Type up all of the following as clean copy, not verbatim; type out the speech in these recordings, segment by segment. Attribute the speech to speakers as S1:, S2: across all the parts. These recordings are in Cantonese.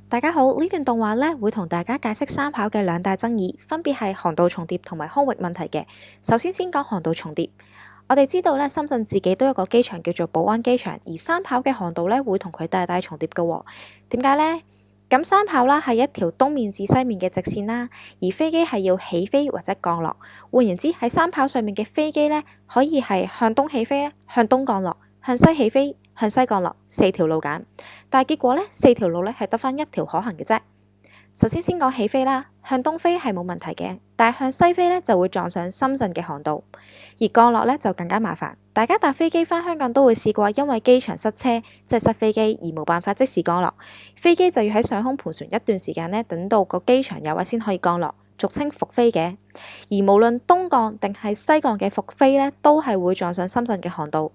S1: 大家好，呢段動畫咧會同大家解釋三跑嘅兩大爭議，分別係航道重疊同埋空域問題嘅。首先講航道重疊。我哋知道咧，深圳自己都有個機場叫做寶安機場，而三跑嘅航道咧會同佢大大重疊嘅喎。點解呢？咁三跑啦係一條東面至西面嘅直線啦，而飛機係要起飛或者降落。換言之，喺三跑上面嘅飛機咧可以係向東起飛、向東降落、向西起飛、向西降落，四條路揀。但係結果咧，四條路咧係得返一條可行嘅啫。首先講起飛啦，向東飛係冇問題嘅，但係向西飛咧就會撞上深圳嘅航道，而降落咧就更加麻煩。大家搭飛機返香港都會試過，因為機場塞車，即係塞飛機，而冇辦法即時降落，飛機就要喺上空盤旋一段時間咧，等到個機場有位先可以降落，俗稱復飛嘅。而無論東降定係西降嘅復飛咧，都係會撞上深圳嘅航道，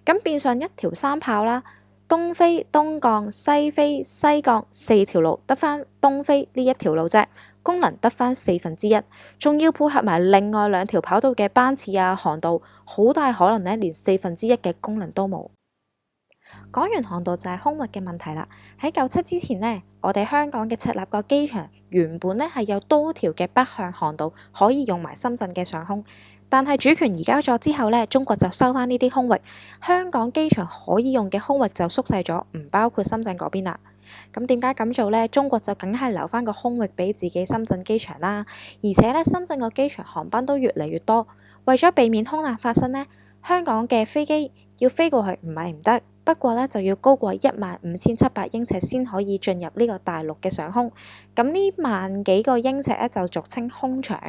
S1: 咁變相一條三跑啦。東飛、東降、西飛、西降，四條路得返東飛呢一條路啫，功能得返1/4，仲要配合埋另外兩條跑道嘅班次啊、航道，好大可能呢連1/4嘅功能都冇。講完航道就係空域嘅問題啦。喺97之前呢，我哋香港嘅赤鱲角機場原本呢係有多條嘅北向航道可以用埋深圳嘅上空。但係主權移交咗之後呢，中國就收返呢啲空域，香港機場可以用嘅空域就縮細咗，唔包括深圳嗰邊啦。咁點解咁做呢？中國就梗係留返個空域俾自己深圳機場啦。而且呢，深圳個機場航班都越嚟越多，為咗避免空難發生呢，香港嘅飛機要飛過去唔係唔得，不過呢就要高過15700英尺先可以進入呢個大陸嘅上空。咁呢萬幾個英尺呢，就俗稱空場。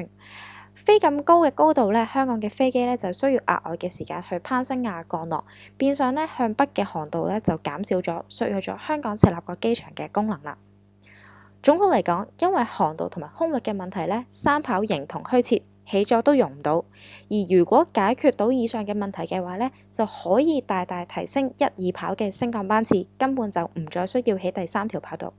S1: 飛咁高嘅高度呢，香港嘅飛機呢就需要額外嘅時間去攀升啊降落，變相呢向北嘅航道呢就減少咗，削弱咗香港赤鱲角機場嘅功能啦。總括嚟講，因為航道同埋空域嘅問題呢，三跑形同虛設，起咗都用唔到。而如果解決到以上嘅問題嘅話呢，就可以大大提升1、2跑嘅升降班次，根本就唔再需要起第三條跑道。